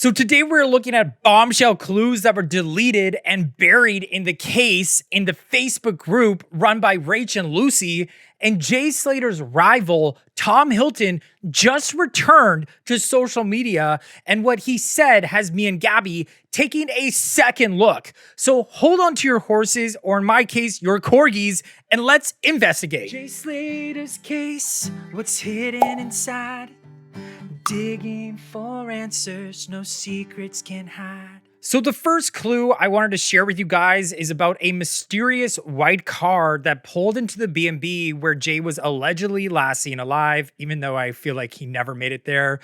So today we're looking at bombshell clues that were deleted and buried in the case in the Facebook group run by Rach and Lucy, and Jay Slater's rival, Tom Hilton, just returned to social media, and what he said has me and Gabby taking a second look. So hold on to your horses, or in my case, your corgis, and let's investigate. Jay Slater's case, what's hidden inside? Digging for answers, no secrets can hide. So the first clue I wanted to share with you guys is about a mysterious white car that pulled into the B&B where Jay was allegedly last seen alive, even though I feel like he never made it there.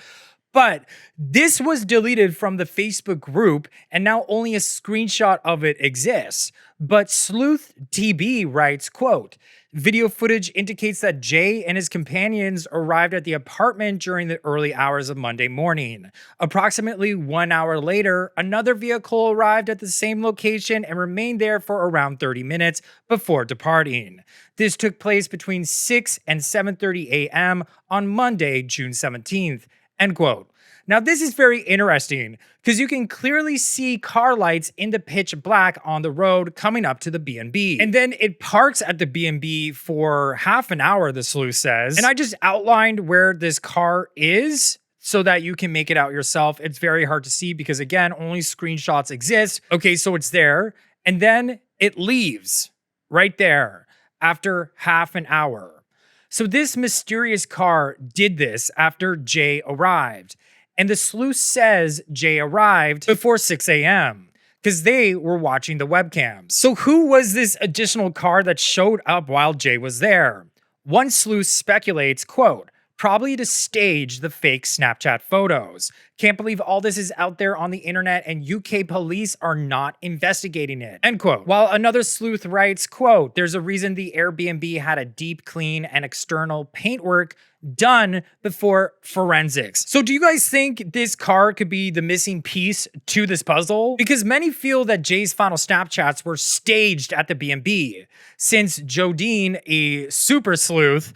But this was deleted from the Facebook group, and now only a screenshot of it exists. But Sleuth TB writes, quote, "Video footage indicates that Jay and his companions arrived at the apartment during the early hours of Monday morning. Approximately 1 hour later, another vehicle arrived at the same location and remained there for around 30 minutes before departing. This took place between 6 and 7:30 a.m. on Monday, June 17th. End quote. Now, this is very interesting because you can clearly see car lights in the pitch black on the road coming up to the B&B. And then it parks at the B&B for half an hour, the sleuth says. And I just outlined where this car is so that you can make it out yourself. It's very hard to see because, again, only screenshots exist. Okay, so it's there. And then it leaves right there after half an hour. So this mysterious car did this after Jay arrived. And the sleuth says Jay arrived before 6 a.m. because they were watching the webcams. So who was this additional car that showed up while Jay was there? One sleuth speculates, quote, "Probably to stage the fake Snapchat photos. Can't believe all this is out there on the internet and UK police are not investigating it." End quote. While another sleuth writes, quote, "There's a reason the Airbnb had a deep clean and external paintwork done before forensics." So do you guys think this car could be the missing piece to this puzzle? Because many feel that Jay's final Snapchats were staged at the B&B, since Jodine, a super sleuth,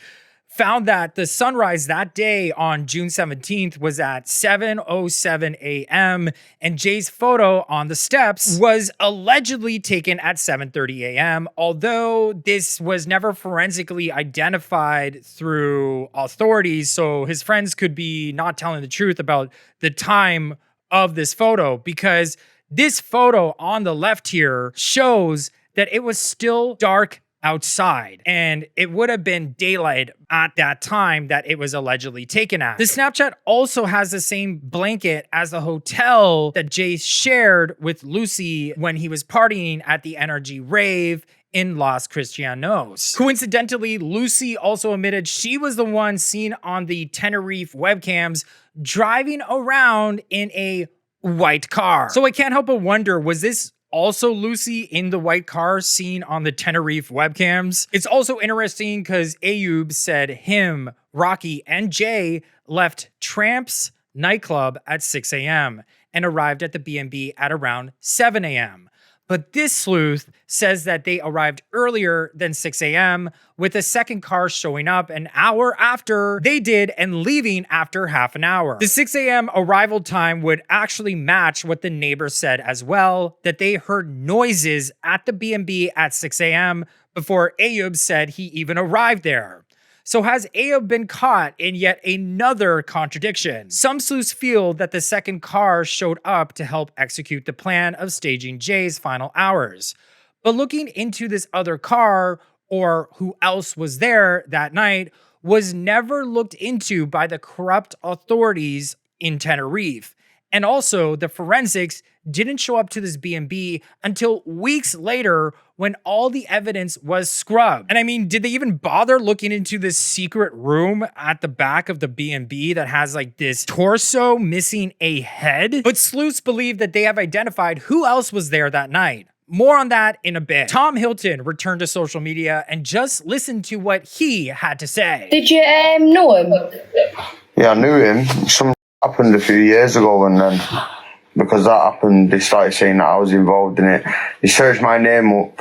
found that the sunrise that day on June 17th was at 7:07 a.m. and Jay's photo on the steps was allegedly taken at 7:30 a.m. although this was never forensically identified through authorities, so his friends could be not telling the truth about the time of this photo, because this photo on the left here shows that it was still dark outside, and it would have been daylight at that time that it was allegedly taken at. The Snapchat also has the same blanket as the hotel that Jay shared with Lucy when he was partying at the NRG rave in Los Cristianos. Coincidentally, Lucy also admitted she was the one seen on the Tenerife webcams driving around in a white car. So I can't help but wonder, was this also Lucy in the white car seen on the Tenerife webcams? It's also interesting because AYUB said him, Rocky, and Jay left Tramps nightclub at 6 a.m. and arrived at the B&B at around 7 a.m. But this sleuth says that they arrived earlier than 6 a.m. with a second car showing up an hour after they did and leaving after half an hour. The 6 a.m. arrival time would actually match what the neighbor said as well, that they heard noises at the B&B at 6 a.m. before AYUB said he even arrived there. So has AYUB been caught in yet another contradiction? Some sleuths feel that the second car showed up to help execute the plan of staging Jay's final hours. But looking into this other car, or who else was there that night, was never looked into by the corrupt authorities in Tenerife. And also, the forensics didn't show up to this B&B until weeks later when all the evidence was scrubbed. And I mean, did they even bother looking into this secret room at the back of the B&B that has like this torso missing a head? But sleuths believe that they have identified who else was there that night. More on that in a bit. Tom Hilton returned to social media and just listened to what he had to say. Did you know him? Yeah, I knew him. Something happened a few years ago, and then because that happened, they started saying that I was involved in it. They searched my name up,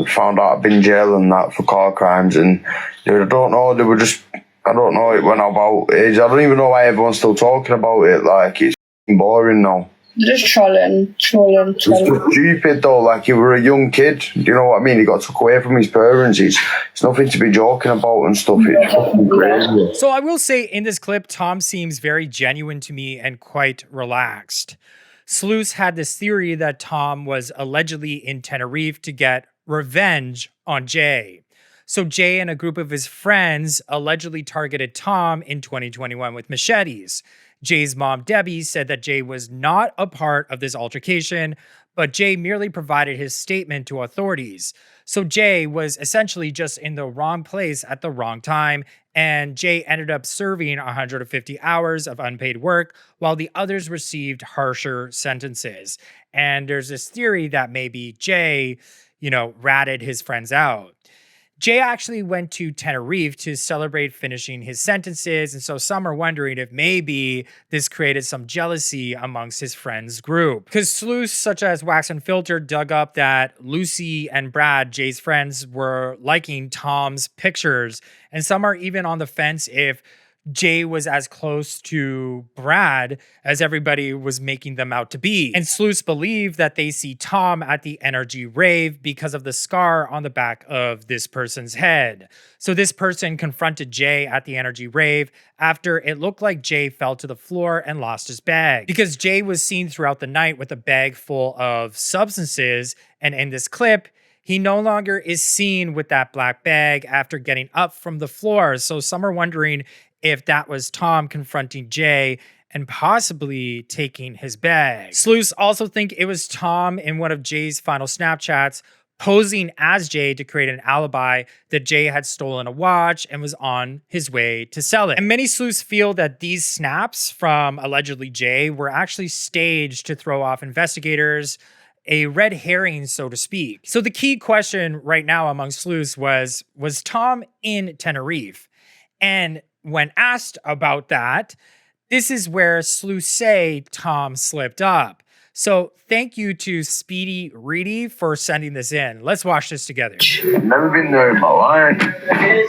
found out I'd been in jail and that for car crimes, and I don't know, they were just, I don't know, it went about age. I don't even know why everyone's still talking about it, like it's boring now. Just trolling. It's just stupid though, like you were a young kid, you know what I mean? He got took away from his parents. It's nothing to be joking about and stuff. It's fucking crazy. So I will say in this clip, Tom seems very genuine to me and quite relaxed. Sleuths had this theory that Tom was allegedly in Tenerife to get revenge on Jay. So Jay and a group of his friends allegedly targeted Tom in 2021 with machetes. Jay's mom, Debbie, said that Jay was not a part of this altercation, but Jay merely provided his statement to authorities. So Jay was essentially just in the wrong place at the wrong time, and Jay ended up serving 150 hours of unpaid work while the others received harsher sentences. And there's this theory that maybe Jay, ratted his friends out. Jay actually went to Tenerife to celebrate finishing his sentences, and so some are wondering if maybe this created some jealousy amongst his friends' group. Because sleuths such as Wax Unfiltered dug up that Lucy and Brad, Jay's friends, were liking Tom's pictures, and some are even on the fence if Jay was as close to Brad as everybody was making them out to be. And sleuths believe that they see Tom at the energy rave because of the scar on the back of this person's head. So this person confronted Jay at the energy rave after it looked like Jay fell to the floor and lost his bag. Because Jay was seen throughout the night with a bag full of substances, and in this clip, he no longer is seen with that black bag after getting up from the floor. So some are wondering if that was Tom confronting Jay and possibly taking his bag. Sleuths also think it was Tom in one of Jay's final Snapchats posing as Jay to create an alibi that Jay had stolen a watch and was on his way to sell it. And many sleuths feel that these snaps from allegedly Jay were actually staged to throw off investigators, a red herring, so to speak. So the key question right now among sleuths was Tom in Tenerife? And when asked about that, this is where sleuths say Tom slipped up. So thank you to Speedy Reedy for sending this in. Let's watch this together. I've never been there in my life. I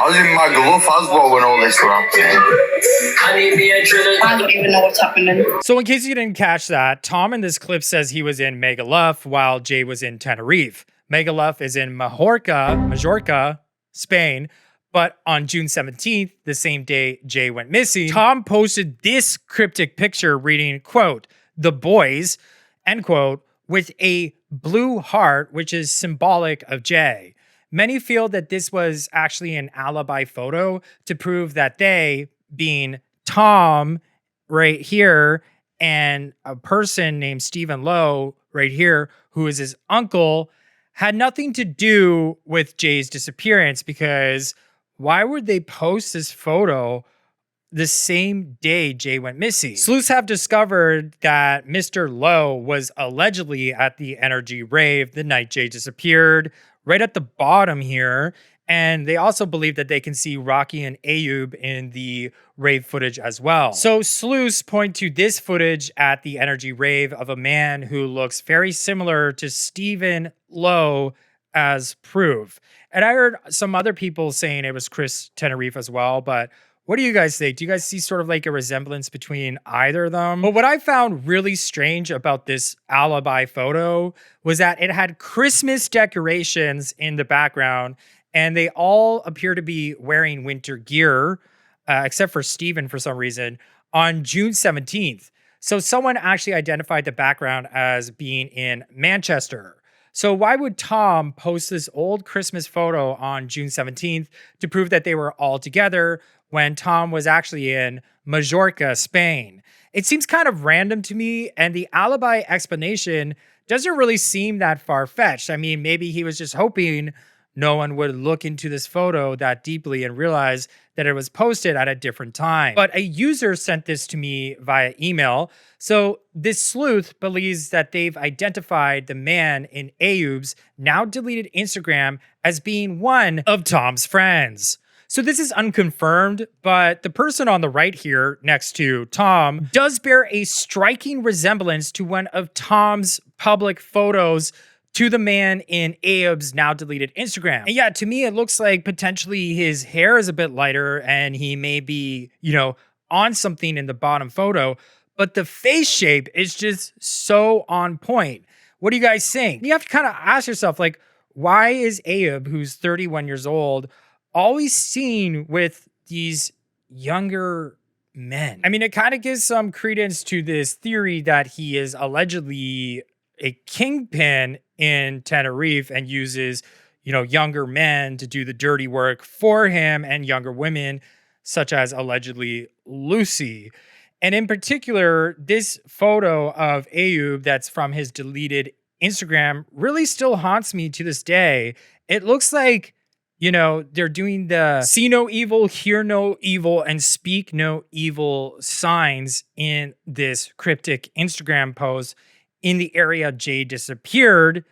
was in my glove as well when all this was happening. I don't even know what's happening. So in case you didn't catch that, Tom in this clip says he was in Magaluf while Jay was in Tenerife. Magaluf is in Majorca, Spain. But on June 17th, the same day Jay went missing, Tom posted this cryptic picture reading, quote, "the boys," end quote, with a blue heart, which is symbolic of Jay. Many feel that this was actually an alibi photo to prove that they, being Tom right here, and a person named Stephen Lowe right here, who is his uncle, had nothing to do with Jay's disappearance, because why would they post this photo the same day Jay went missing? Sleuths have discovered that Mr. Lowe was allegedly at the energy rave the night Jay disappeared, right at the bottom here. And they also believe that they can see Rocky and AYUB in the rave footage as well. So sleuths point to this footage at the energy rave of a man who looks very similar to Stephen Lowe as proof. And I heard some other people saying it was Chris Tenerife as well, but what do you guys think? Do you guys see sort of like a resemblance between either of them? But what I found really strange about this alibi photo was that it had Christmas decorations in the background, and they all appear to be wearing winter gear, except for Steven for some reason, on June 17th. So someone actually identified the background as being in Manchester. So why would Tom post this old Christmas photo on June 17th to prove that they were all together when Tom was actually in Majorca, Spain? It seems kind of random to me, and the alibi explanation doesn't really seem that far-fetched. I mean, maybe he was just hoping no one would look into this photo that deeply and realize that it was posted at a different time. But a user sent this to me via email. So this sleuth believes that they've identified the man in AYUB's now deleted Instagram as being one of Tom's friends. So this is unconfirmed, but the person on the right here next to Tom does bear a striking resemblance to one of Tom's public photos to the man in AYUB's now deleted Instagram. And yeah, to me, it looks like potentially his hair is a bit lighter and he may be, on something in the bottom photo, but the face shape is just so on point. What do you guys think? You have to kind of ask yourself, like, why is AYUB, who's 31 years old, always seen with these younger men? I mean, it kind of gives some credence to this theory that he is allegedly a kingpin in Tenerife and uses, younger men to do the dirty work for him and younger women, such as allegedly Lucy. And in particular, this photo of AYUB that's from his deleted Instagram really still haunts me to this day. It looks like, they're doing the see no evil, hear no evil, and speak no evil signs in this cryptic Instagram post in the area Jay disappeared,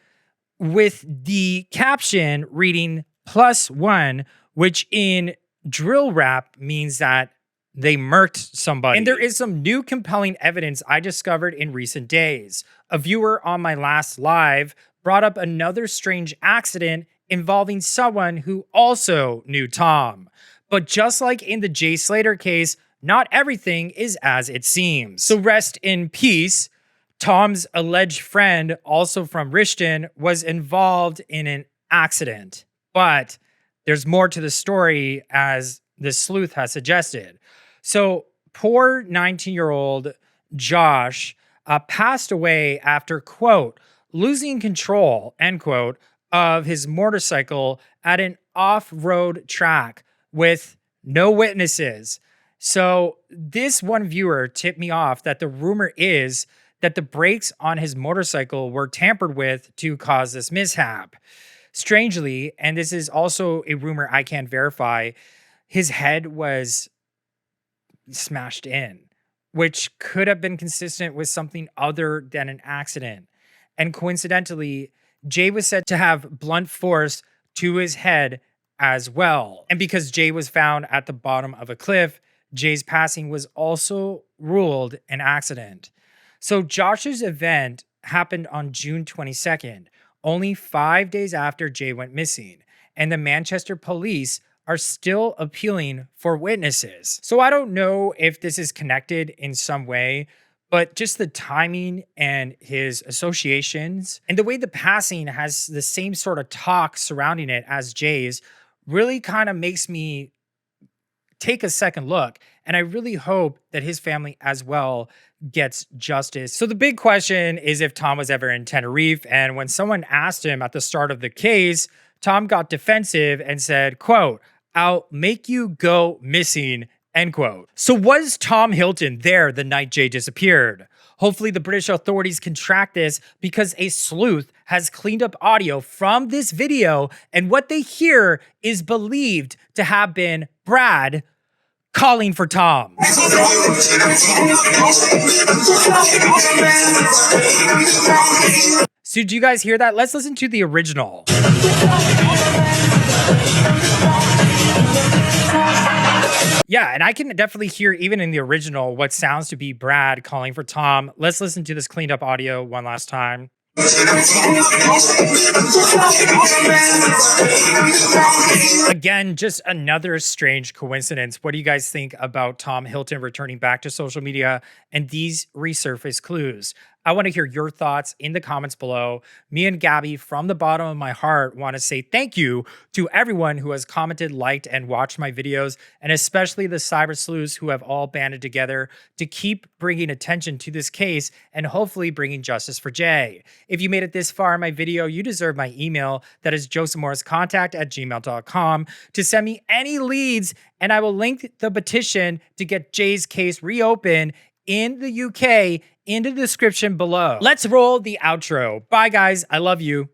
with the caption reading +1, which in drill rap means that they murked somebody. And there is some new compelling evidence I discovered in recent days. A viewer on my last live brought up another strange accident involving someone who also knew Tom. But just like in the Jay Slater case, not everything is as it seems. So rest in peace. Tom's alleged friend, also from Richton, was involved in an accident. But there's more to the story, as the sleuth has suggested. So poor 19-year-old Josh passed away after, quote, losing control, end quote, of his motorcycle at an off-road track with no witnesses. So this one viewer tipped me off that the rumor is that the brakes on his motorcycle were tampered with to cause this mishap. Strangely, and this is also a rumor I can't verify, his head was smashed in, which could have been consistent with something other than an accident. And coincidentally, Jay was said to have blunt force to his head as well. And because Jay was found at the bottom of a cliff, Jay's passing was also ruled an accident. So Josh's event happened on June 22nd, only 5 days after Jay went missing, and the Manchester police are still appealing for witnesses. So I don't know if this is connected in some way, but just the timing and his associations and the way the passing has the same sort of talk surrounding it as Jay's really kind of makes me take a second look. And I really hope that his family as well gets justice. So the big question is if Tom was ever in Tenerife. And when someone asked him at the start of the case, Tom got defensive and said, quote, "I'll make you go missing," end quote. So was Tom Hilton there the night Jay disappeared? Hopefully the British authorities can track this, because a sleuth has cleaned up audio from this video, and what they hear is believed to have been Brad calling for Tom. So do you guys hear that? Let's listen to the original. Yeah, and I can definitely hear, even in the original, what sounds to be Brad calling for Tom. Let's listen to this cleaned up audio one last time. Again, just another strange coincidence. What do you guys think about Tom Hilton returning back to social media and these resurfaced clues? I want to hear your thoughts in the comments below. Me and Gabby, from the bottom of my heart, want to say thank you to everyone who has commented, liked, and watched my videos, and especially the cyber sleuths who have all banded together to keep bringing attention to this case and hopefully bringing justice for Jay. If you made it this far in my video, you deserve my email. That is josephmorriscontact@gmail.com to send me any leads, and I will link the petition to get Jay's case reopened in the UK in the description below. Let's roll the outro. Bye, guys. I love you.